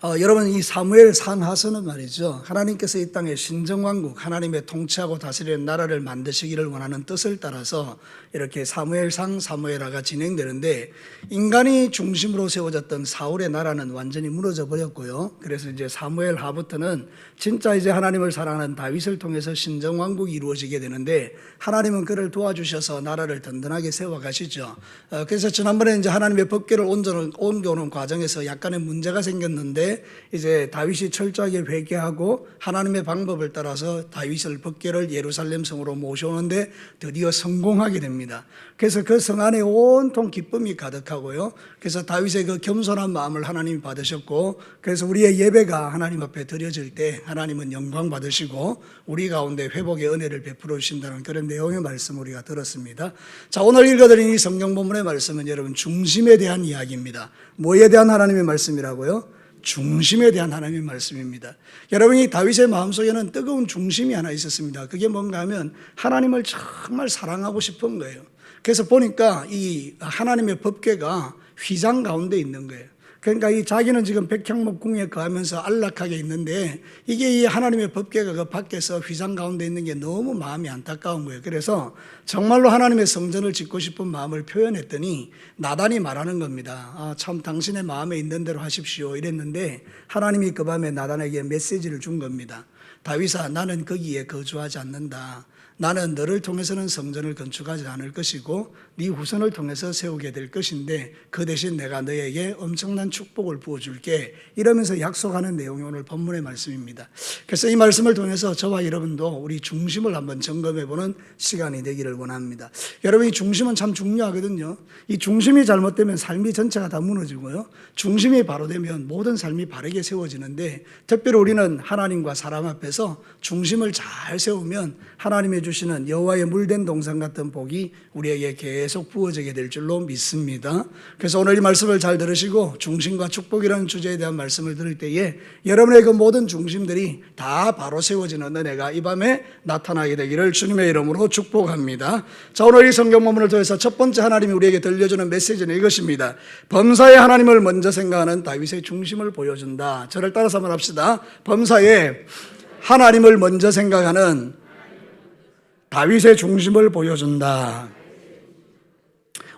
여러분, 이 사무엘 상하서는 말이죠, 하나님께서 이 땅에 신정왕국, 하나님의 통치하고 다스리는 나라를 만드시기를 원하는 뜻을 따라서 이렇게 사무엘상, 사무엘하가 진행되는데, 인간이 중심으로 세워졌던 사울의 나라는 완전히 무너져 버렸고요. 그래서 이제 사무엘하부터는 진짜 이제 하나님을 사랑하는 다윗을 통해서 신정왕국이 이루어지게 되는데, 하나님은 그를 도와주셔서 나라를 든든하게 세워가시죠. 그래서 지난번에 이제 하나님의 법궤를 옮겨오는 과정에서 약간의 문제가 생겼는데, 이제 다윗이 철저하게 회개하고 하나님의 방법을 따라서 다윗을 법궤를 예루살렘 성으로 모셔오는데 드디어 성공하게 됩니다. 그래서 그 성 안에 온통 기쁨이 가득하고요. 그래서 다윗의 그 겸손한 마음을 하나님이 받으셨고, 그래서 우리의 예배가 하나님 앞에 드려질 때 하나님은 영광 받으시고 우리 가운데 회복의 은혜를 베풀어 주신다는 그런 내용의 말씀 우리가 들었습니다. 자, 오늘 읽어드린 이 성경 본문의 말씀은 여러분 중심에 대한 이야기입니다. 뭐에 대한 하나님의 말씀이라고요? 중심에 대한 하나님의 말씀입니다. 여러분이 다윗의 마음속에는 뜨거운 중심이 하나 있었습니다. 그게 뭔가 하면 하나님을 정말 사랑하고 싶은 거예요. 그래서 보니까 이 하나님의 법궤가 휘장 가운데 있는 거예요. 그러니까 이 자기는 지금 백향목궁에 거하면서 안락하게 있는데, 이게 이 하나님의 법궤가 그 밖에서 휘장 가운데 있는 게 너무 마음이 안타까운 거예요. 그래서 정말로 하나님의 성전을 짓고 싶은 마음을 표현했더니 나단이 말하는 겁니다. 참 당신의 마음에 있는 대로 하십시오 이랬는데, 하나님이 그 밤에 나단에게 메시지를 준 겁니다. 다윗아, 나는 거기에 거주하지 않는다. 나는 너를 통해서는 성전을 건축하지 않을 것이고 네 후손을 통해서 세우게 될 것인데, 그 대신 내가 너에게 엄청난 축복을 부어줄게, 이러면서 약속하는 내용이 오늘 본문의 말씀입니다. 그래서 이 말씀을 통해서 저와 여러분도 우리 중심을 한번 점검해보는 시간이 되기를 원합니다. 여러분, 이 중심은 참 중요하거든요. 이 중심이 잘못되면 삶이 전체가 다 무너지고요, 중심이 바로 되면 모든 삶이 바르게 세워지는데, 특별히 우리는 하나님과 사람 앞에서 중심을 잘 세우면 하나님의 주시는 여호와의 물된 동산 같은 복이 우리에게 계속 부어지게 될 줄로 믿습니다. 그래서 오늘 이 말씀을 잘 들으시고 중심과 축복이라는 주제에 대한 말씀을 들을 때에 여러분의 그 모든 중심들이 다 바로 세워지는 은혜가 이 밤에 나타나게 되기를 주님의 이름으로 축복합니다. 자, 오늘 이 성경 본문을 통해서 첫 번째 하나님이 우리에게 들려주는 메시지는 이것입니다. 범사에 하나님을 먼저 생각하는 다윗의 중심을 보여준다. 저를 따라서 한번 합시다. 범사에 하나님을 먼저 생각하는 다윗의 중심을 보여준다.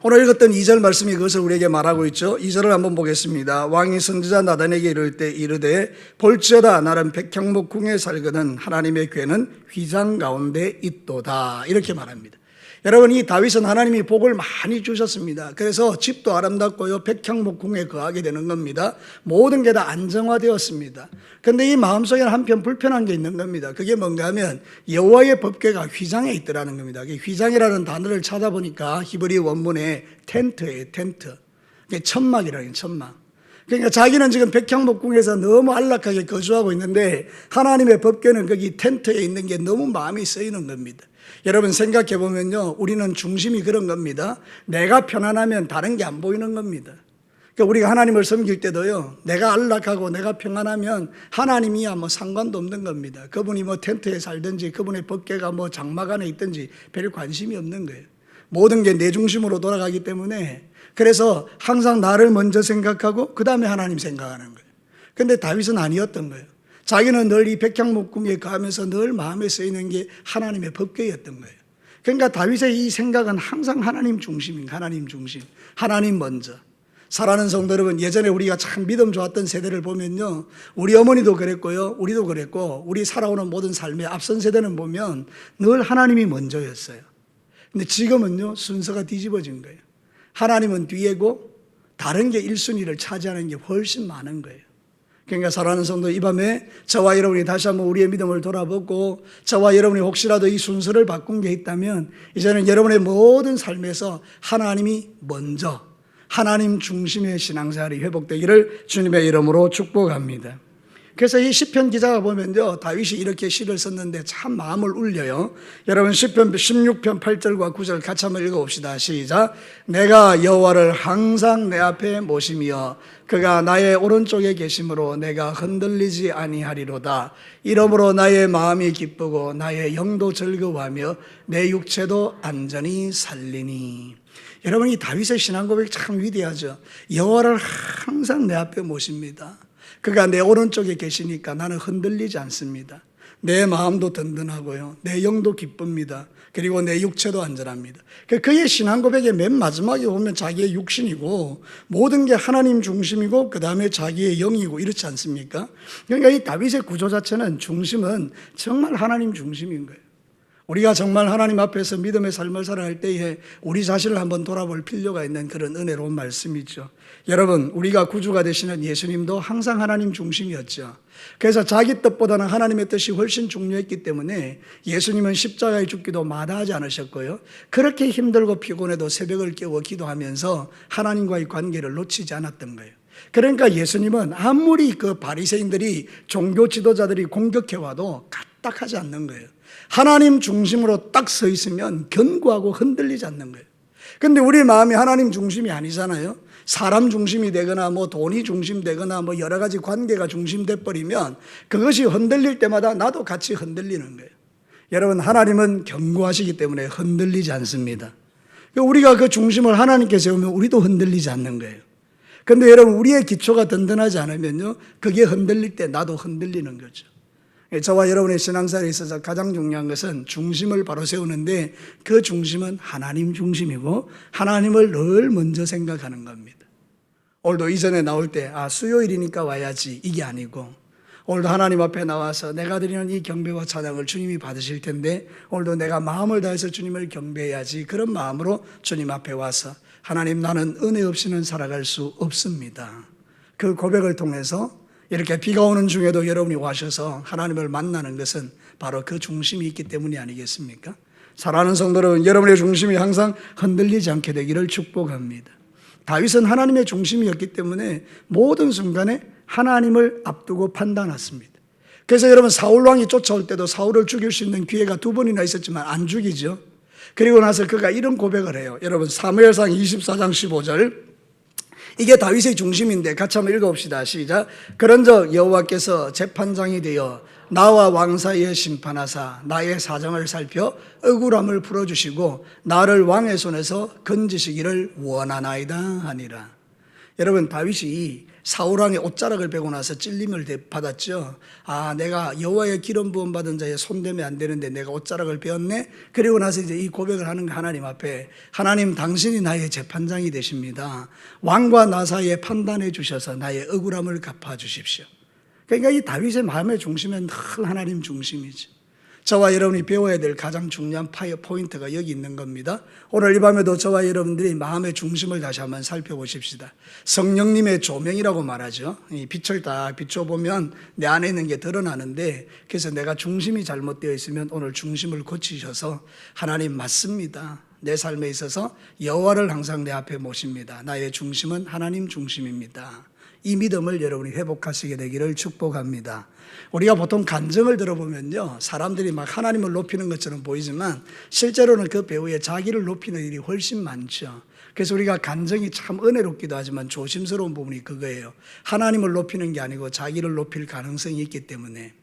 오늘 읽었던 2절 말씀이 그것을 우리에게 말하고 있죠. 2절을 한번 보겠습니다. 왕이 선지자 나단에게 이를 때 이르되 볼지어다 나는 백향목궁에 살거든 하나님의 궤는 휘장 가운데 있도다, 이렇게 말합니다. 여러분, 이 다윗은 하나님이 복을 많이 주셨습니다. 그래서 집도 아름답고요, 백향목궁에 거하게 되는 겁니다. 모든 게 다 안정화되었습니다. 그런데 이 마음속에는 한편 불편한 게 있는 겁니다. 그게 뭔가 하면 여호와의 법궤가 휘장에 있더라는 겁니다. 휘장이라는 단어를 찾아보니까 히브리 원문에 텐트예요, 텐트. 천막이라는 천막. 그러니까 자기는 지금 백향목궁에서 너무 안락하게 거주하고 있는데 하나님의 법궤는 거기 텐트에 있는 게 너무 마음이 쓰이는 겁니다. 여러분, 생각해 보면요, 우리는 중심이 그런 겁니다. 내가 편안하면 다른 게 안 보이는 겁니다. 그러니까 우리가 하나님을 섬길 때도요, 내가 안락하고 내가 평안하면 하나님이야 뭐 상관도 없는 겁니다. 그분이 뭐 텐트에 살든지 그분의 법궤가 뭐 장막 안에 있든지 별 관심이 없는 거예요. 모든 게 내 중심으로 돌아가기 때문에, 그래서 항상 나를 먼저 생각하고 그 다음에 하나님 생각하는 거예요. 그런데 다윗은 아니었던 거예요. 자기는 늘 이 백향목궁에 가면서 늘 마음에 쓰이는 게 하나님의 법궤였던 거예요. 그러니까 다윗의 이 생각은 항상 하나님 중심입니다. 하나님 중심, 하나님 먼저. 사랑하는 성도 여러분, 예전에 우리가 참 믿음 좋았던 세대를 보면요, 우리 어머니도 그랬고요, 우리도 그랬고, 우리 살아오는 모든 삶의 앞선 세대는 보면 늘 하나님이 먼저였어요. 근데 지금은요, 순서가 뒤집어진 거예요. 하나님은 뒤에고 다른 게 1순위를 차지하는 게 훨씬 많은 거예요. 그러니까 사랑하는 성도, 이 밤에 저와 여러분이 다시 한번 우리의 믿음을 돌아보고, 저와 여러분이 혹시라도 이 순서를 바꾼 게 있다면 이제는 여러분의 모든 삶에서 하나님이 먼저, 하나님 중심의 신앙생활이 회복되기를 주님의 이름으로 축복합니다. 그래서 이 시편 기자가 보면요, 다윗이 이렇게 시를 썼는데 참 마음을 울려요. 여러분, 시편 16편 8절과 9절 같이 한번 읽어봅시다. 시작. 내가 여호와를 항상 내 앞에 모시며 그가 나의 오른쪽에 계심으로 내가 흔들리지 아니하리로다. 이러므로 나의 마음이 기쁘고 나의 영도 즐거워하며 내 육체도 안전히 살리니. 여러분, 이 다윗의 신앙 고백이 참 위대하죠. 여호와를 항상 내 앞에 모십니다. 그가 내 오른쪽에 계시니까 나는 흔들리지 않습니다. 내 마음도 든든하고요. 내 영도 기쁩니다. 그리고 내 육체도 안전합니다. 그의 신앙 고백의 맨 마지막에 보면 자기의 육신이고 모든 게 하나님 중심이고 그 다음에 자기의 영이고 이렇지 않습니까? 그러니까 이 다윗의 구조 자체는 중심은 정말 하나님 중심인 거예요. 우리가 정말 하나님 앞에서 믿음의 삶을 살아갈 때에 우리 자신을 한번 돌아볼 필요가 있는 그런 은혜로운 말씀이죠. 여러분, 우리가 구주가 되시는 예수님도 항상 하나님 중심이었죠. 그래서 자기 뜻보다는 하나님의 뜻이 훨씬 중요했기 때문에 예수님은 십자가에 죽기도 마다하지 않으셨고요. 그렇게 힘들고 피곤해도 새벽을 깨워 기도하면서 하나님과의 관계를 놓치지 않았던 거예요. 그러니까 예수님은 아무리 그 바리새인들이 종교 지도자들이 공격해와도 까딱하지 않는 거예요. 하나님 중심으로 딱 서 있으면 견고하고 흔들리지 않는 거예요. 근데 우리 마음이 하나님 중심이 아니잖아요. 사람 중심이 되거나 뭐 돈이 중심되거나 뭐 여러 가지 관계가 중심돼 버리면 그것이 흔들릴 때마다 나도 같이 흔들리는 거예요. 여러분, 하나님은 견고하시기 때문에 흔들리지 않습니다. 우리가 그 중심을 하나님께 세우면 우리도 흔들리지 않는 거예요. 근데 여러분, 우리의 기초가 든든하지 않으면요, 그게 흔들릴 때 나도 흔들리는 거죠. 저와 여러분의 신앙생활에 있어서 가장 중요한 것은 중심을 바로 세우는데 그 중심은 하나님 중심이고 하나님을 늘 먼저 생각하는 겁니다. 오늘도 이전에 나올 때 수요일이니까 와야지 이게 아니고 오늘도 하나님 앞에 나와서 내가 드리는 이 경배와 찬양을 주님이 받으실 텐데 오늘도 내가 마음을 다해서 주님을 경배해야지, 그런 마음으로 주님 앞에 와서 하나님, 나는 은혜 없이는 살아갈 수 없습니다. 그 고백을 통해서 이렇게 비가 오는 중에도 여러분이 와셔서 하나님을 만나는 것은 바로 그 중심이 있기 때문이 아니겠습니까? 사랑하는 성도 여러분, 여러분의 중심이 항상 흔들리지 않게 되기를 축복합니다. 다윗은 하나님의 중심이었기 때문에 모든 순간에 하나님을 앞두고 판단했습니다. 그래서 여러분, 사울왕이 쫓아올 때도 사울을 죽일 수 있는 기회가 2번이나 있었지만 안 죽이죠. 그리고 나서 그가 이런 고백을 해요. 여러분, 사무엘상 24장 15절, 이게 다윗의 중심인데 같이 한번 읽어봅시다. 시작. 그런즉 여호와께서 재판장이 되어 나와 왕 사이에 심판하사 나의 사정을 살펴 억울함을 풀어주시고 나를 왕의 손에서 건지시기를 원하나이다 하니라. 여러분, 다윗이 사울왕의 옷자락을 베고 나서 찔림을 받았죠. 내가 여호와의 기름 부음 받은 자의 손대면 안 되는데 내가 옷자락을 베었네. 그리고 나서 이제 이 고백을 하는 하나님 앞에, 하나님, 당신이 나의 재판장이 되십니다. 왕과 나 사이에 판단해 주셔서 나의 억울함을 갚아 주십시오. 그러니까 이 다윗의 마음의 중심은 늘 하나님 중심이죠. 저와 여러분이 배워야 될 가장 중요한 포인트가 여기 있는 겁니다. 오늘 이 밤에도 저와 여러분들이 마음의 중심을 다시 한번 살펴보십시다. 성령님의 조명이라고 말하죠. 이 빛을 딱 비춰보면 내 안에 있는 게 드러나는데, 그래서 내가 중심이 잘못되어 있으면 오늘 중심을 고치셔서 하나님, 맞습니다. 내 삶에 있어서 여호와를 항상 내 앞에 모십니다. 나의 중심은 하나님 중심입니다. 이 믿음을 여러분이 회복하시게 되기를 축복합니다. 우리가 보통 간증을 들어보면요, 사람들이 막 하나님을 높이는 것처럼 보이지만 실제로는 그 배후에 자기를 높이는 일이 훨씬 많죠. 그래서 우리가 간증이 참 은혜롭기도 하지만 조심스러운 부분이 그거예요. 하나님을 높이는 게 아니고 자기를 높일 가능성이 있기 때문에.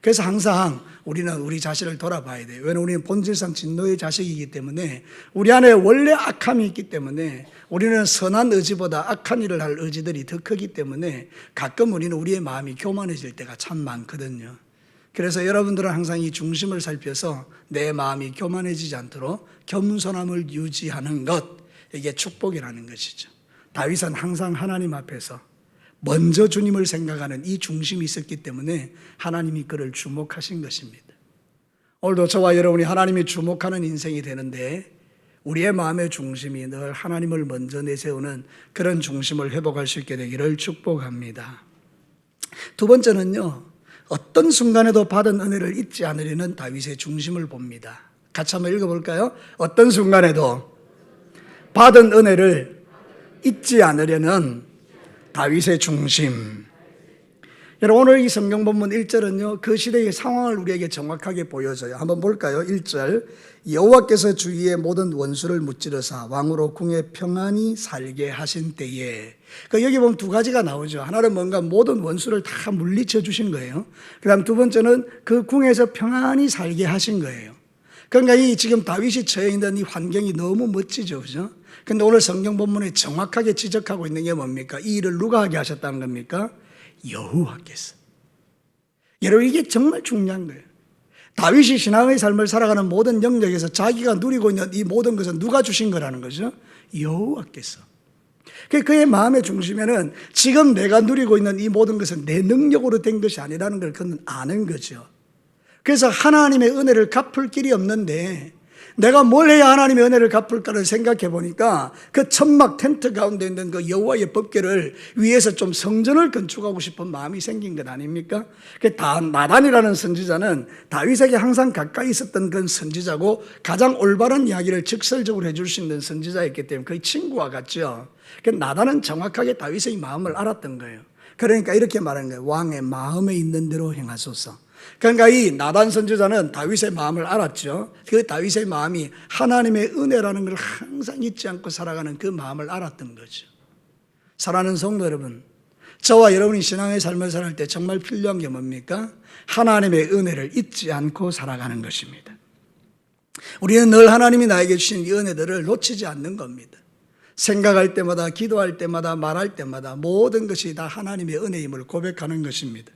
그래서 항상 우리는 우리 자신을 돌아봐야 돼요. 왜냐하면 우리는 본질상 진노의 자식이기 때문에 우리 안에 원래 악함이 있기 때문에 우리는 선한 의지보다 악한 일을 할 의지들이 더 크기 때문에 가끔 우리는 우리의 마음이 교만해질 때가 참 많거든요. 그래서 여러분들은 항상 이 중심을 살펴서 내 마음이 교만해지지 않도록 겸손함을 유지하는 것, 이게 축복이라는 것이죠. 다윗은 항상 하나님 앞에서 먼저 주님을 생각하는 이 중심이 있었기 때문에 하나님이 그를 주목하신 것입니다. 오늘도 저와 여러분이 하나님이 주목하는 인생이 되는데 우리의 마음의 중심이 늘 하나님을 먼저 내세우는 그런 중심을 회복할 수 있게 되기를 축복합니다. 두 번째는요, 어떤 순간에도 받은 은혜를 잊지 않으려는 다윗의 중심을 봅니다. 같이 한번 읽어볼까요? 어떤 순간에도 받은 은혜를 잊지 않으려는 다윗의 중심. 여러분, 오늘 이 성경 본문 1절은요, 그 시대의 상황을 우리에게 정확하게 보여줘요. 한번 볼까요? 1절. 여호와께서 주위의 모든 원수를 무찌르사 왕으로 궁에 평안히 살게 하신 때에. 여기 보면 두 가지가 나오죠. 하나는 뭔가 모든 원수를 다 물리쳐 주신 거예요. 그 다음 두 번째는 그 궁에서 평안히 살게 하신 거예요. 그러니까 이 지금 다윗이 처해 있는 이 환경이 너무 멋지죠. 그죠? 근데 오늘 성경 본문에 정확하게 지적하고 있는 게 뭡니까? 이 일을 누가 하게 하셨다는 겁니까? 여호와께서. 여러분, 이게 정말 중요한 거예요. 다윗이 신앙의 삶을 살아가는 모든 영역에서 자기가 누리고 있는 이 모든 것은 누가 주신 거라는 거죠? 여호와께서. 그의 마음의 중심에는 지금 내가 누리고 있는 이 모든 것은 내 능력으로 된 것이 아니라는 걸 그는 아는 거죠. 그래서 하나님의 은혜를 갚을 길이 없는데 내가 뭘 해야 하나님의 은혜를 갚을까를 생각해 보니까 그 천막 텐트 가운데 있는 그 여호와의 법궤를 위에서 좀 성전을 건축하고 싶은 마음이 생긴 것 아닙니까? 나단이라는 선지자는 다윗에게 항상 가까이 있었던 그런 선지자고 가장 올바른 이야기를 직설적으로 해줄 수 있는 선지자였기 때문에 거의 친구와 같죠. 나단은 정확하게 다윗의 마음을 알았던 거예요. 그러니까 이렇게 말하는 거예요. 왕의 마음에 있는 대로 행하소서. 그러니까 이 나단 선지자는 다윗의 마음을 알았죠. 그 다윗의 마음이 하나님의 은혜라는 걸 항상 잊지 않고 살아가는 그 마음을 알았던 거죠. 사랑하는 성도 여러분, 저와 여러분이 신앙의 삶을 살아갈 때 정말 필요한 게 뭡니까? 하나님의 은혜를 잊지 않고 살아가는 것입니다. 우리는 늘 하나님이 나에게 주신 이 은혜들을 놓치지 않는 겁니다. 생각할 때마다, 기도할 때마다, 말할 때마다 모든 것이 다 하나님의 은혜임을 고백하는 것입니다.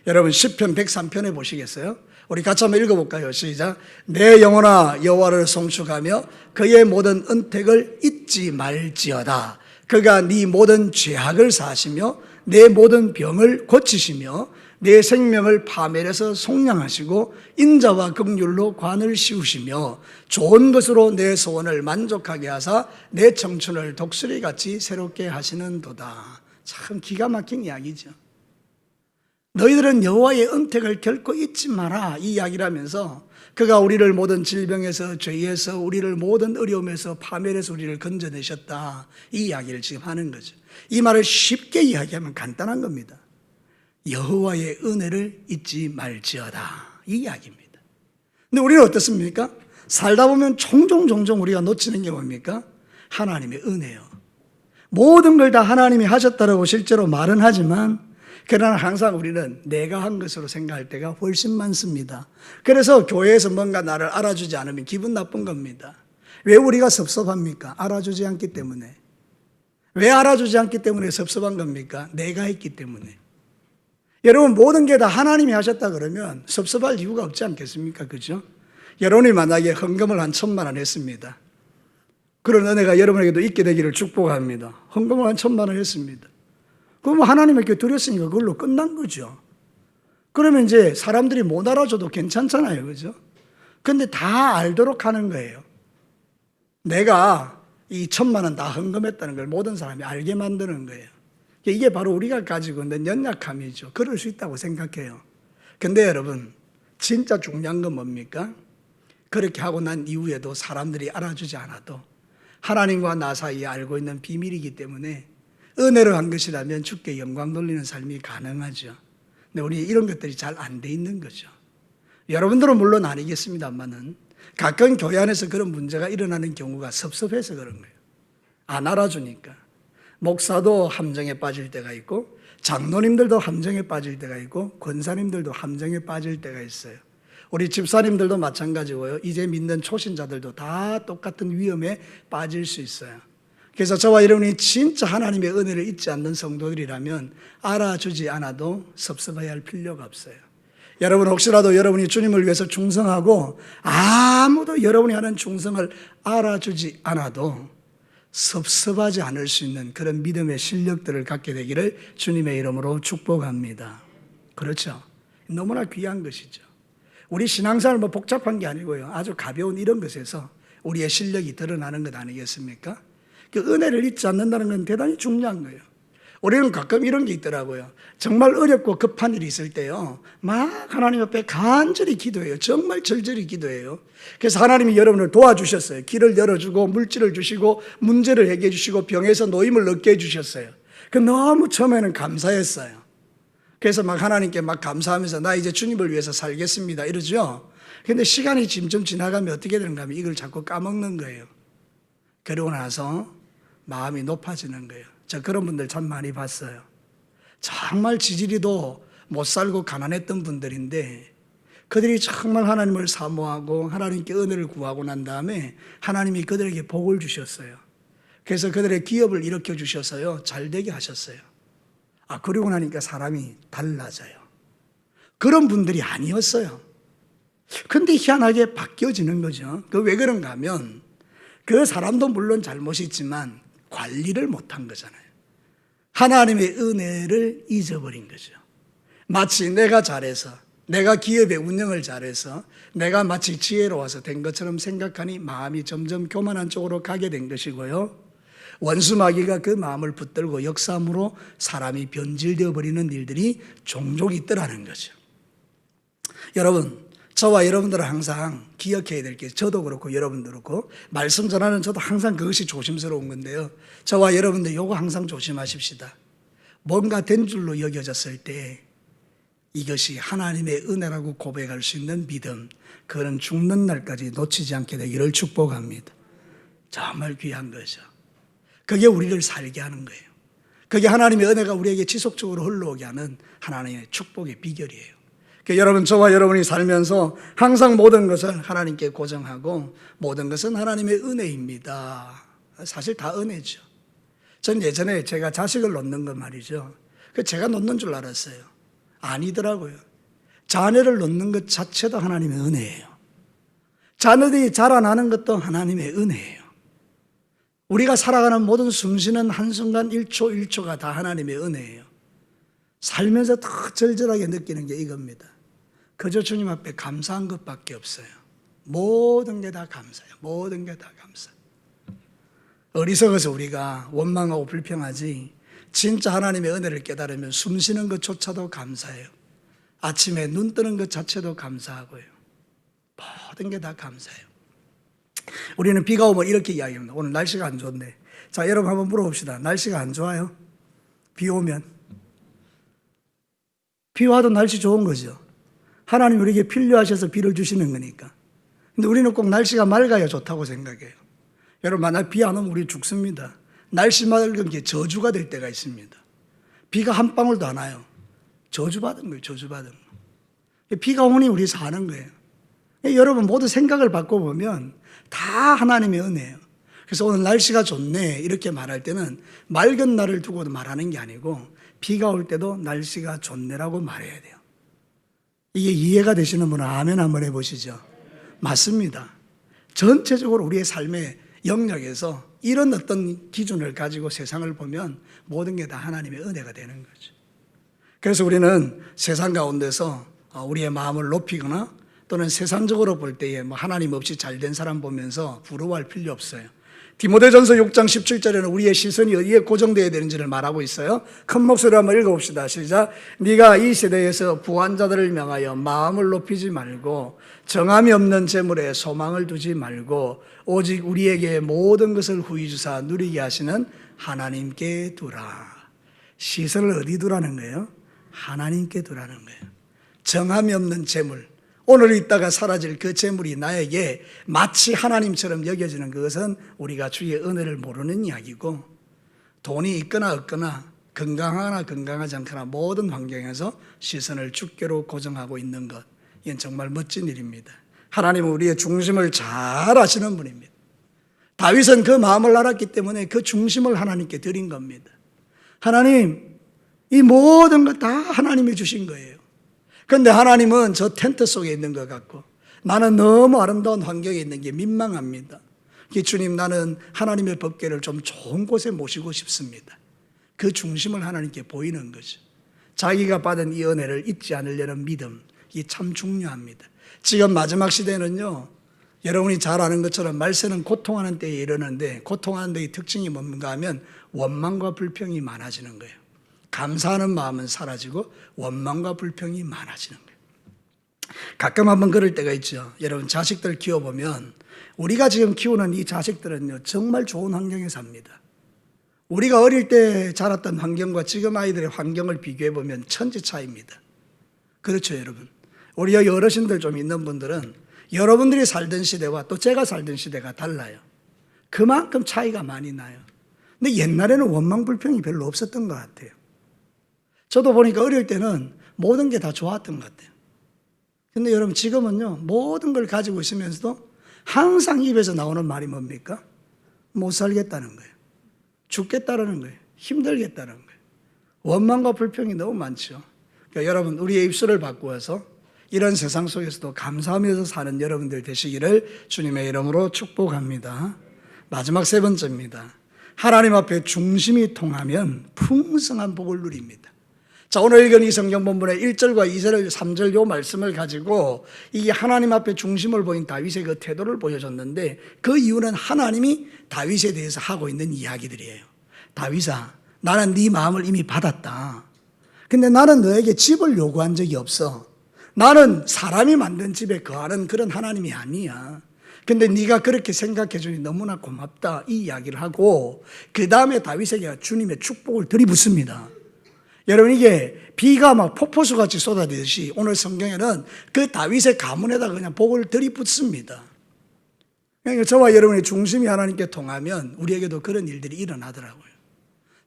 여러분, 시편 103편에 보시겠어요? 우리 같이 한번 읽어볼까요? 시작. 내 영혼아 여호와를 송축하며 그의 모든 은택을 잊지 말지어다. 그가 네 모든 죄악을 사하시며 내 모든 병을 고치시며 내 생명을 파멸해서 속량하시고 인자와 긍휼로 관을 씌우시며 좋은 것으로 내 소원을 만족하게 하사 내 청춘을 독수리같이 새롭게 하시는도다. 참 기가 막힌 이야기죠. 너희들은 여호와의 은택을 결코 잊지 마라, 이 이야기를 하면서 그가 우리를 모든 질병에서, 죄에서, 우리를 모든 어려움에서, 파멸에서 우리를 건져내셨다, 이 이야기를 지금 하는 거죠. 이 말을 쉽게 이야기하면 간단한 겁니다. 여호와의 은혜를 잊지 말지어다, 이 이야기입니다. 근데 우리는 어떻습니까? 살다 보면 종종 우리가 놓치는 게 뭡니까? 하나님의 은혜요. 모든 걸 다 하나님이 하셨다라고 실제로 말은 하지만 그러나 항상 우리는 내가 한 것으로 생각할 때가 훨씬 많습니다. 그래서 교회에서 뭔가 나를 알아주지 않으면 기분 나쁜 겁니다. 왜 우리가 섭섭합니까? 알아주지 않기 때문에. 왜 알아주지 않기 때문에 섭섭한 겁니까? 내가 했기 때문에. 여러분, 모든 게 다 하나님이 하셨다 그러면 섭섭할 이유가 없지 않겠습니까? 그죠? 여러분이 만약에 헌금을 한 1,000만 원 했습니다. 그런 은혜가 여러분에게도 있게 되기를 축복합니다. 헌금을 한 1,000만 원 했습니다. 그럼 하나님께 드렸으니까 그걸로 끝난 거죠. 그러면 이제 사람들이 못 알아줘도 괜찮잖아요. 그죠? 근데 다 알도록 하는 거예요. 내가 이 1,000만 원 다 헌금했다는 걸 모든 사람이 알게 만드는 거예요. 이게 바로 우리가 가지고 있는 연약함이죠. 그럴 수 있다고 생각해요. 근데 여러분, 진짜 중요한 건 뭡니까? 그렇게 하고 난 이후에도 사람들이 알아주지 않아도 하나님과 나 사이에 알고 있는 비밀이기 때문에 은혜로 한 것이라면 주께 영광 돌리는 삶이 가능하죠. 근데 우리 이런 것들이 잘 안 돼 있는 거죠. 여러분들은 물론 아니겠습니다만은 가끔 교회 안에서 그런 문제가 일어나는 경우가 섭섭해서 그런 거예요. 안 알아주니까. 목사도 함정에 빠질 때가 있고 장로님들도 함정에 빠질 때가 있고 권사님들도 함정에 빠질 때가 있어요. 우리 집사님들도 마찬가지고요. 이제 믿는 초신자들도 다 똑같은 위험에 빠질 수 있어요. 그래서 저와 여러분이 진짜 하나님의 은혜를 잊지 않는 성도들이라면 알아주지 않아도 섭섭해야 할 필요가 없어요. 여러분, 혹시라도 여러분이 주님을 위해서 충성하고 아무도 여러분이 하는 충성을 알아주지 않아도 섭섭하지 않을 수 있는 그런 믿음의 실력들을 갖게 되기를 주님의 이름으로 축복합니다. 그렇죠? 너무나 귀한 것이죠. 우리 신앙생활 뭐 복잡한 게 아니고요. 아주 가벼운 이런 것에서 우리의 실력이 드러나는 것 아니겠습니까? 그 은혜를 잊지 않는다는 건 대단히 중요한 거예요. 우리는 가끔 이런 게 있더라고요. 정말 어렵고 급한 일이 있을 때요, 막 하나님 앞에 간절히 기도해요. 정말 절절히 기도해요. 그래서 하나님이 여러분을 도와주셨어요. 길을 열어주고 물질을 주시고 문제를 해결해 주시고 병에서 노임을 얻게 해주셨어요. 그 너무 처음에는 감사했어요. 그래서 막 하나님께 막 감사하면서 나 이제 주님을 위해서 살겠습니다 이러죠. 그런데 시간이 점점 지나가면 어떻게 되는가 하면 이걸 자꾸 까먹는 거예요. 그러고 나서 마음이 높아지는 거예요. 저 그런 분들 참 많이 봤어요. 정말 지지리도 못 살고 가난했던 분들인데 그들이 정말 하나님을 사모하고 하나님께 은혜를 구하고 난 다음에 하나님이 그들에게 복을 주셨어요. 그래서 그들의 기업을 일으켜 주셔서요, 잘 되게 하셨어요. 그러고 나니까 사람이 달라져요. 그런 분들이 아니었어요. 근데 희한하게 바뀌어지는 거죠. 왜 그런가 하면 그 사람도 물론 잘못이 있지만 관리를 못한 거잖아요. 하나님의 은혜를 잊어버린 거죠. 마치 내가 잘해서, 내가 기업의 운영을 잘해서, 내가 마치 지혜로워서 된 것처럼 생각하니 마음이 점점 교만한 쪽으로 가게 된 것이고요. 원수 마귀가 그 마음을 붙들고 역사함으로 사람이 변질되어 버리는 일들이 종종 있더라는 거죠. 여러분, 저와 여러분들은 항상 기억해야 될 게, 저도 그렇고 여러분도 그렇고 말씀 전하는 저도 항상 그것이 조심스러운 건데요. 저와 여러분들 요거 항상 조심하십시다. 뭔가 된 줄로 여겨졌을 때 이것이 하나님의 은혜라고 고백할 수 있는 믿음, 그런 죽는 날까지 놓치지 않게 되기를 축복합니다. 정말 귀한 거죠. 그게 우리를 살게 하는 거예요. 그게 하나님의 은혜가 우리에게 지속적으로 흘러오게 하는 하나님의 축복의 비결이에요. 여러분, 저와 여러분이 살면서 항상 모든 것을 하나님께 고정하고 모든 것은 하나님의 은혜입니다. 사실 다 은혜죠. 전 예전에 제가 자식을 놓는 거 말이죠. 제가 놓는 줄 알았어요. 아니더라고요. 자녀를 놓는 것 자체도 하나님의 은혜예요. 자녀들이 자라나는 것도 하나님의 은혜예요. 우리가 살아가는 모든 숨쉬는 한순간 1초 1초가 다 하나님의 은혜예요. 살면서 더 절절하게 느끼는 게 이겁니다. 그저 주님 앞에 감사한 것밖에 없어요. 모든 게 다 감사해요. 모든 게 다 감사. 어리석어서 우리가 원망하고 불평하지, 진짜 하나님의 은혜를 깨달으면 숨쉬는 것조차도 감사해요. 아침에 눈 뜨는 것 자체도 감사하고요. 모든 게 다 감사해요. 우리는 비가 오면 이렇게 이야기합니다. 오늘 날씨가 안 좋네. 자, 여러분 한번 물어봅시다. 날씨가 안 좋아요? 비 오면? 비 와도 날씨 좋은 거죠. 하나님 우리에게 필요하셔서 비를 주시는 거니까. 근데 우리는 꼭 날씨가 맑아야 좋다고 생각해요. 여러분, 만약 비 안 오면 우리 죽습니다. 날씨 맑은 게 저주가 될 때가 있습니다. 비가 한 방울도 안 와요. 저주받은 거예요. 저주받은 거. 비가 오니 우리 사는 거예요. 여러분 모두 생각을 바꿔보면 다 하나님의 은혜예요. 그래서 오늘 날씨가 좋네 이렇게 말할 때는 맑은 날을 두고도 말하는 게 아니고 비가 올 때도 날씨가 좋네라고 말해야 돼요. 이게 이해가 되시는 분은 아멘 한번 해보시죠. 맞습니다. 전체적으로 우리의 삶의 영역에서 이런 어떤 기준을 가지고 세상을 보면 모든 게 다 하나님의 은혜가 되는 거죠. 그래서 우리는 세상 가운데서 우리의 마음을 높이거나 또는 세상적으로 볼 때에 하나님 없이 잘된 사람 보면서 부러워할 필요 없어요. 디모데전서 6장 17절에는 우리의 시선이 어디에 고정되어야 되는지를 말하고 있어요. 큰 목소리로 한번 읽어봅시다. 시작. 네가 이 세대에서 부한 자들을 명하여 마음을 높이지 말고 정함이 없는 재물에 소망을 두지 말고 오직 우리에게 모든 것을 후히 주사 누리게 하시는 하나님께 두라. 시선을 어디 두라는 거예요? 하나님께 두라는 거예요. 정함이 없는 재물, 오늘 있다가 사라질 그 재물이 나에게 마치 하나님처럼 여겨지는 그것은 우리가 주의 은혜를 모르는 이야기고, 돈이 있거나 없거나 건강하거나 건강하지 않거나 모든 환경에서 시선을 주께로 고정하고 있는 것, 이건 정말 멋진 일입니다. 하나님은 우리의 중심을 잘 아시는 분입니다. 다윗은 그 마음을 알았기 때문에 그 중심을 하나님께 드린 겁니다. 하나님, 이 모든 것 다 하나님이 주신 거예요. 그런데 하나님은 저 텐트 속에 있는 것 같고 나는 너무 아름다운 환경에 있는 게 민망합니다. 주님, 나는 하나님의 법궤를 좀 좋은 곳에 모시고 싶습니다. 그 중심을 하나님께 보이는 거죠. 자기가 받은 이 은혜를 잊지 않으려는 믿음, 이게 참 중요합니다. 지금 마지막 시대는요, 여러분이 잘 아는 것처럼 말세는 고통하는 때에 이르는데, 고통하는 데의 특징이 뭔가 하면 원망과 불평이 많아지는 거예요. 감사하는 마음은 사라지고 원망과 불평이 많아지는 거예요. 가끔 한번 그럴 때가 있죠. 여러분, 자식들 키워보면 우리가 지금 키우는 이 자식들은요, 정말 좋은 환경에 삽니다. 우리가 어릴 때 자랐던 환경과 지금 아이들의 환경을 비교해보면 천지 차이입니다. 그렇죠, 여러분. 우리 여기 어르신들 좀 있는 분들은 여러분들이 살던 시대와 또 제가 살던 시대가 달라요. 그만큼 차이가 많이 나요. 근데 옛날에는 원망 불평이 별로 없었던 것 같아요. 저도 보니까 어릴 때는 모든 게 다 좋았던 것 같아요. 근데 여러분, 지금은요, 모든 걸 가지고 있으면서도 항상 입에서 나오는 말이 뭡니까? 못 살겠다는 거예요. 죽겠다는 거예요. 힘들겠다는 거예요. 원망과 불평이 너무 많죠. 그러니까 여러분, 우리의 입술을 바꾸어서 이런 세상 속에서도 감사하면서 사는 여러분들 되시기를 주님의 이름으로 축복합니다. 마지막 세 번째입니다. 하나님 앞에 중심이 통하면 풍성한 복을 누립니다. 자, 오늘 읽은 이 성경 본문의 1절과 2절, 3절 요 말씀을 가지고 이 하나님 앞에 중심을 보인 다윗의 그 태도를 보여줬는데, 그 이유는 하나님이 다윗에 대해서 하고 있는 이야기들이에요. 다윗아, 나는 네 마음을 이미 받았다. 근데 나는 너에게 집을 요구한 적이 없어. 나는 사람이 만든 집에 거하는 그런 하나님이 아니야. 근데 네가 그렇게 생각해 주니 너무나 고맙다, 이 이야기를 하고 그 다음에 다윗에게 주님의 축복을 들이붓습니다. 여러분, 이게 비가 막 폭포수같이 쏟아지듯이 오늘 성경에는 그 다윗의 가문에다 그냥 복을 들이붓습니다. 그러니까 저와 여러분의 중심이 하나님께 통하면 우리에게도 그런 일들이 일어나더라고요.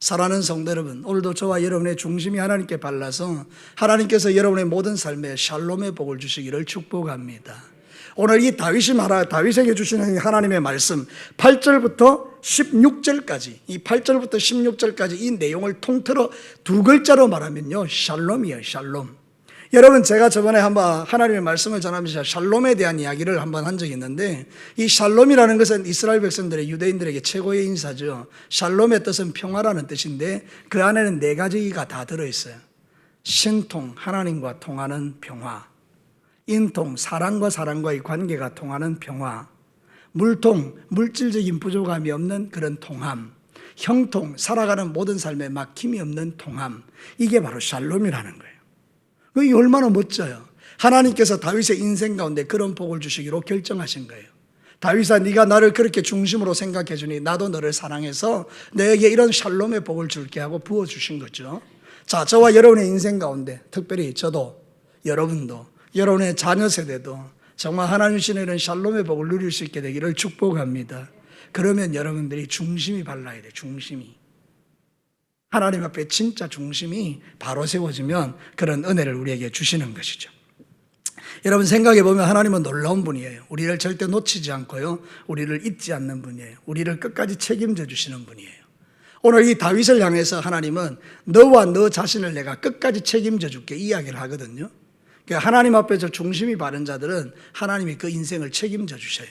사랑하는 성도 여러분, 오늘도 저와 여러분의 중심이 하나님께 발라서 하나님께서 여러분의 모든 삶에 샬롬의 복을 주시기를 축복합니다. 오늘 이 다윗에게 주시는 하나님의 말씀 8절부터 16절까지, 이 8절부터 16절까지 이 내용을 통틀어 두 글자로 말하면요, 샬롬이에요. 샬롬. 여러분, 제가 저번에 한번 하나님의 말씀을 전하면서 샬롬에 대한 이야기를 한번 한 적이 있는데, 이 샬롬이라는 것은 이스라엘 백성들의, 유대인들에게 최고의 인사죠. 샬롬의 뜻은 평화라는 뜻인데 그 안에는 네 가지가 다 들어있어요. 신통, 하나님과 통하는 평화; 인통, 사람과 사람과의 관계가 통하는 평화; 물통, 물질적인 부족함이 없는 그런 통함; 형통, 살아가는 모든 삶에 막힘이 없는 통함. 이게 바로 샬롬이라는 거예요. 그게 얼마나 멋져요. 하나님께서 다윗의 인생 가운데 그런 복을 주시기로 결정하신 거예요. 다윗아, 네가 나를 그렇게 중심으로 생각해 주니 나도 너를 사랑해서 너에게 이런 샬롬의 복을 줄게 하고 부어주신 거죠. 자, 저와 여러분의 인생 가운데, 특별히 저도, 여러분도, 여러분의 자녀 세대도 정말 하나님 주시는 이런 샬롬의 복을 누릴 수 있게 되기를 축복합니다. 그러면 여러분들이 중심이 발라야 돼요. 중심이. 하나님 앞에 진짜 중심이 바로 세워지면 그런 은혜를 우리에게 주시는 것이죠. 여러분, 생각해 보면 하나님은 놀라운 분이에요. 우리를 절대 놓치지 않고요, 우리를 잊지 않는 분이에요. 우리를 끝까지 책임져 주시는 분이에요. 오늘 이 다윗을 향해서 하나님은 너와 너 자신을 내가 끝까지 책임져 줄게, 이야기를 하거든요. 그러니까 하나님 앞에서 중심이 바른 자들은 하나님이 그 인생을 책임져 주셔요.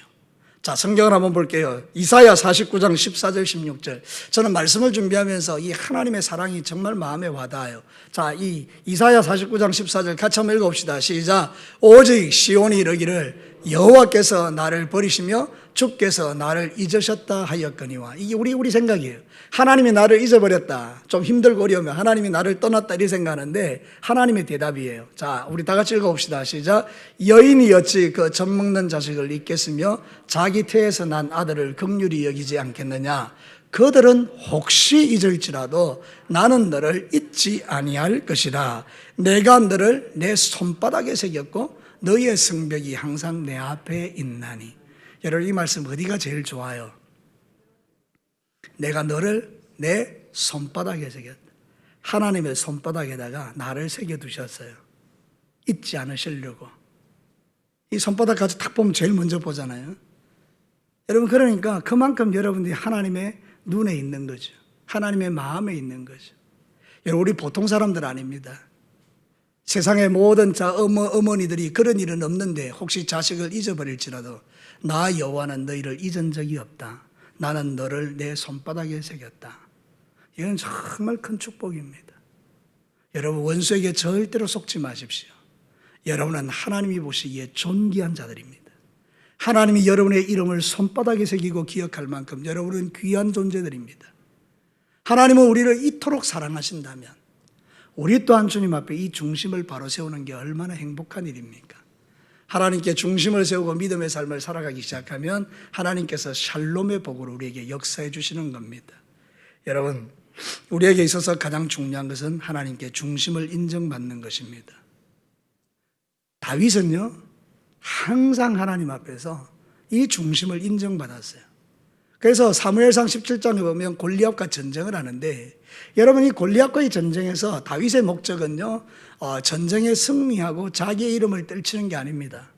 자, 성경을 한번 볼게요. 이사야 49장 14절 16절. 저는 말씀을 준비하면서 이 하나님의 사랑이 정말 마음에 와닿아요. 자, 이 이사야 49장 14절 같이 한번 읽어봅시다. 시작. 오직 시온이 이르기를 여호와께서 나를 버리시며 주께서 나를 잊으셨다 하였거니와. 이게 우리 생각이에요. 하나님이 나를 잊어버렸다, 좀 힘들고 어려우면 하나님이 나를 떠났다, 이렇게 생각하는데 하나님의 대답이에요. 자, 우리 다 같이 읽어봅시다. 시작. 여인이 어찌 그 젖 먹는 자식을 잊겠으며 자기 태에서 난 아들을 긍휼히 여기지 않겠느냐. 그들은 혹시 잊을지라도 나는 너를 잊지 아니할 것이라. 내가 너를 내 손바닥에 새겼고 너의 성벽이 항상 내 앞에 있나니. 여러분, 이 말씀 어디가 제일 좋아요? 내가 너를 내 손바닥에 새겼다. 하나님의 손바닥에다가 나를 새겨두셨어요. 잊지 않으시려고. 이 손바닥 같이 탁 보면 제일 먼저 보잖아요. 여러분, 그러니까 그만큼 여러분들이 하나님의 눈에 있는 거죠. 하나님의 마음에 있는 거죠. 여러분, 우리 보통 사람들 아닙니다. 세상의 모든 어머니들이 그런 일은 없는데 혹시 자식을 잊어버릴지라도 나 여호와는 너희를 잊은 적이 없다. 나는 너를 내 손바닥에 새겼다. 이건 정말 큰 축복입니다. 여러분, 원수에게 절대로 속지 마십시오. 여러분은 하나님이 보시기에 존귀한 자들입니다. 하나님이 여러분의 이름을 손바닥에 새기고 기억할 만큼 여러분은 귀한 존재들입니다. 하나님은 우리를 이토록 사랑하신다면 우리 또한 주님 앞에 이 중심을 바로 세우는 게 얼마나 행복한 일입니까? 하나님께 중심을 세우고 믿음의 삶을 살아가기 시작하면 하나님께서 샬롬의 복으로 우리에게 역사해 주시는 겁니다. 여러분, 우리에게 있어서 가장 중요한 것은 하나님께 중심을 인정받는 것입니다. 다윗은요, 항상 하나님 앞에서 이 중심을 인정받았어요. 그래서 사무엘상 17장에 보면 골리앗과 전쟁을 하는데, 여러분, 이 골리앗과의 전쟁에서 다윗의 목적은요, 전쟁에 승리하고 자기의 이름을 떨치는 게 아닙니다.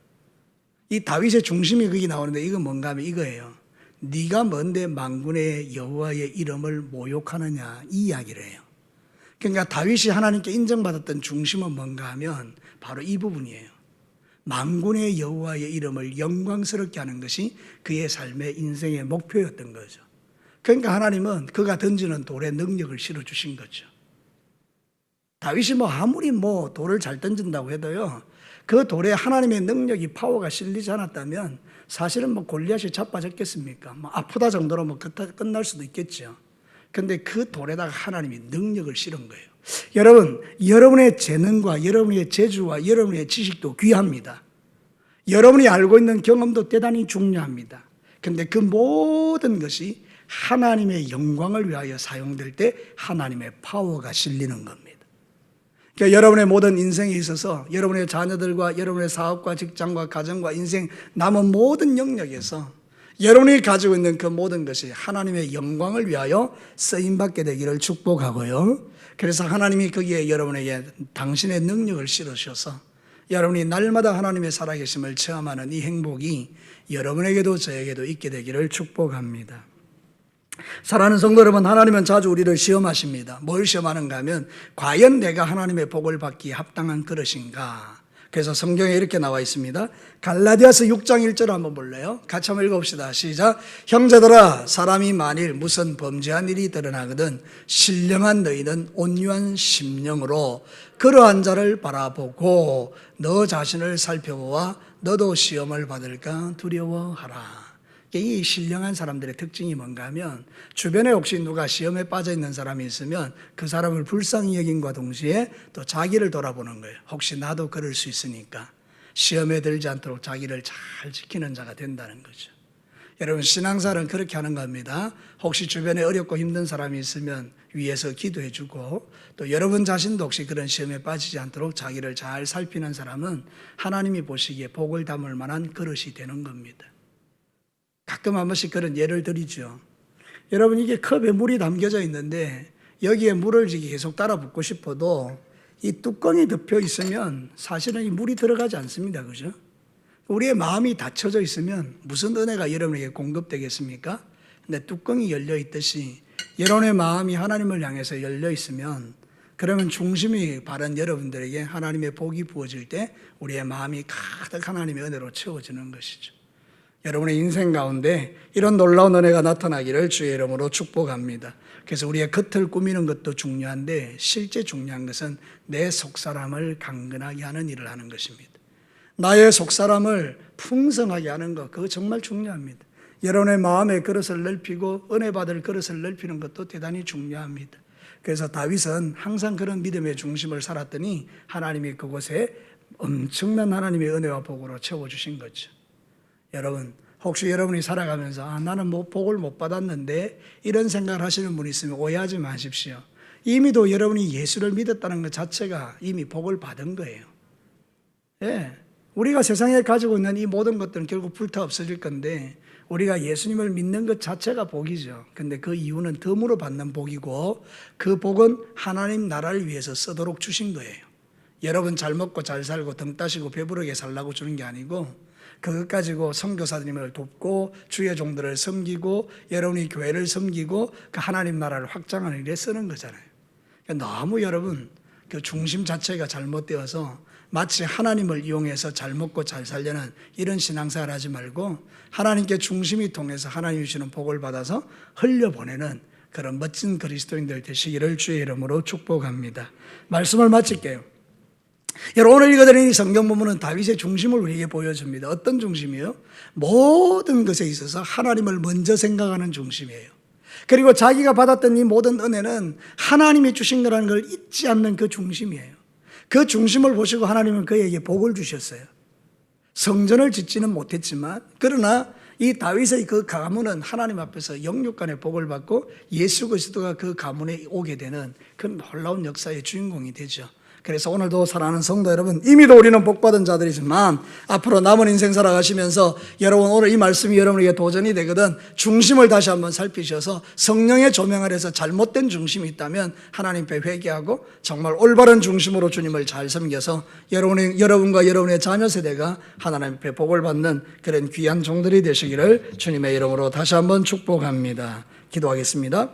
이 다윗의 중심이 거기 나오는데 이건 뭔가 하면 이거예요. 네가 뭔데 만군의 여호와의 이름을 모욕하느냐, 이 이야기를 해요. 그러니까 다윗이 하나님께 인정받았던 중심은 뭔가 하면 바로 이 부분이에요. 만군의 여호와의 이름을 영광스럽게 하는 것이 그의 삶의 인생의 목표였던 거죠. 그러니까 하나님은 그가 던지는 돌에 능력을 실어주신 거죠. 다윗이 아무리 돌을 잘 던진다고 해도요, 그 돌에 하나님의 능력이 파워가 실리지 않았다면 사실은 골리앗이 자빠졌겠습니까? 아프다 정도로 끝날 수도 있겠죠. 근데 그 돌에다가 하나님이 능력을 실은 거예요. 여러분, 여러분의 재능과 여러분의 재주와 여러분의 지식도 귀합니다. 여러분이 알고 있는 경험도 대단히 중요합니다. 근데 그 모든 것이 하나님의 영광을 위하여 사용될 때 하나님의 파워가 실리는 겁니다. 그러니까 여러분의 모든 인생에 있어서 여러분의 자녀들과 여러분의 사업과 직장과 가정과 인생 남은 모든 영역에서 여러분이 가지고 있는 그 모든 것이 하나님의 영광을 위하여 쓰임받게 되기를 축복하고요. 그래서 하나님이 거기에 여러분에게 당신의 능력을 실으셔서 여러분이 날마다 하나님의 살아계심을 체험하는 이 행복이 여러분에게도 저에게도 있게 되기를 축복합니다. 사랑하는 성도 여러분, 하나님은 자주 우리를 시험하십니다. 뭘 시험하는가 하면 과연 내가 하나님의 복을 받기에 합당한 그릇인가. 그래서 성경에 이렇게 나와 있습니다. 갈라디아서 6장 1절 한번 볼래요? 같이 한번 읽어봅시다. 시작. 형제들아, 사람이 만일 무슨 범죄한 일이 드러나거든 신령한 너희는 온유한 심령으로 그러한 자를 바라보고 너 자신을 살펴보아 너도 시험을 받을까 두려워하라. 이 신령한 사람들의 특징이 뭔가 하면 주변에 혹시 누가 시험에 빠져 있는 사람이 있으면 그 사람을 불쌍히 여김과 동시에 또 자기를 돌아보는 거예요. 혹시 나도 그럴 수 있으니까 시험에 들지 않도록 자기를 잘 지키는 자가 된다는 거죠. 여러분, 신앙생활은 그렇게 하는 겁니다. 혹시 주변에 어렵고 힘든 사람이 있으면 위에서 기도해 주고, 또 여러분 자신도 혹시 그런 시험에 빠지지 않도록 자기를 잘 살피는 사람은 하나님이 보시기에 복을 담을 만한 그릇이 되는 겁니다. 가끔 한 번씩 그런 예를 드리죠. 여러분, 이게 컵에 물이 담겨져 있는데 여기에 물을 계속 따라 붓고 싶어도 이 뚜껑이 덮여 있으면 사실은 이 물이 들어가지 않습니다. 그죠? 우리의 마음이 닫혀져 있으면 무슨 은혜가 여러분에게 공급되겠습니까? 근데 뚜껑이 열려 있듯이 여러분의 마음이 하나님을 향해서 열려 있으면, 그러면 중심이 바른 여러분들에게 하나님의 복이 부어질 때 우리의 마음이 가득 하나님의 은혜로 채워지는 것이죠. 여러분의 인생 가운데 이런 놀라운 은혜가 나타나기를 주의 이름으로 축복합니다. 그래서 우리의 겉을 꾸미는 것도 중요한데 실제 중요한 것은 내 속사람을 강건하게 하는 일을 하는 것입니다. 나의 속사람을 풍성하게 하는 것, 그거 정말 중요합니다. 여러분의 마음의 그릇을 넓히고 은혜 받을 그릇을 넓히는 것도 대단히 중요합니다. 그래서 다윗은 항상 그런 믿음의 중심을 살았더니 하나님이 그곳에 엄청난 하나님의 은혜와 복으로 채워주신 거죠. 여러분, 혹시 여러분이 살아가면서 나는 복을 못 받았는데 이런 생각을 하시는 분이 있으면 오해하지 마십시오. 이미도 여러분이 예수를 믿었다는 것 자체가 이미 복을 받은 거예요. 예, 우리가 세상에 가지고 있는 이 모든 것들은 결국 불타 없어질 건데 우리가 예수님을 믿는 것 자체가 복이죠. 근데 그 이유는 덤으로 받는 복이고 그 복은 하나님 나라를 위해서 쓰도록 주신 거예요. 여러분 잘 먹고 잘 살고 등 따시고 배부르게 살라고 주는 게 아니고 그것 가지고 선교사님을 돕고 주의 종들을 섬기고 여러분이 교회를 섬기고 그 하나님 나라를 확장하는 일에 쓰는 거잖아요. 그러니까 너무 여러분 그 중심 자체가 잘못되어서 마치 하나님을 이용해서 잘 먹고 잘 살려는 이런 신앙생활 하지 말고 하나님께 중심이 통해서 하나님이 주시는 복을 받아서 흘려보내는 그런 멋진 그리스도인들 되시기를 주의 이름으로 축복합니다. 말씀을 마칠게요. 여러분, 오늘 읽어드린 이 성경 부분은 다윗의 중심을 우리에게 보여줍니다. 어떤 중심이요? 모든 것에 있어서 하나님을 먼저 생각하는 중심이에요. 그리고 자기가 받았던 이 모든 은혜는 하나님이 주신 거라는 걸 잊지 않는 그 중심이에요. 그 중심을 보시고 하나님은 그에게 복을 주셨어요. 성전을 짓지는 못했지만 그러나 이 다윗의 그 가문은 하나님 앞에서 영육간의 복을 받고 예수 그리스도가 그 가문에 오게 되는 그 놀라운 역사의 주인공이 되죠. 그래서 오늘도 사랑하는 성도 여러분, 이미도 우리는 복받은 자들이지만 앞으로 남은 인생 살아가시면서 여러분 오늘 이 말씀이 여러분에게 도전이 되거든 중심을 다시 한번 살피셔서 성령의 조명 아래서 잘못된 중심이 있다면 하나님께 회개하고 정말 올바른 중심으로 주님을 잘 섬겨서 여러분과 여러분의 자녀 세대가 하나님께 복을 받는 그런 귀한 종들이 되시기를 주님의 이름으로 다시 한번 축복합니다. 기도하겠습니다.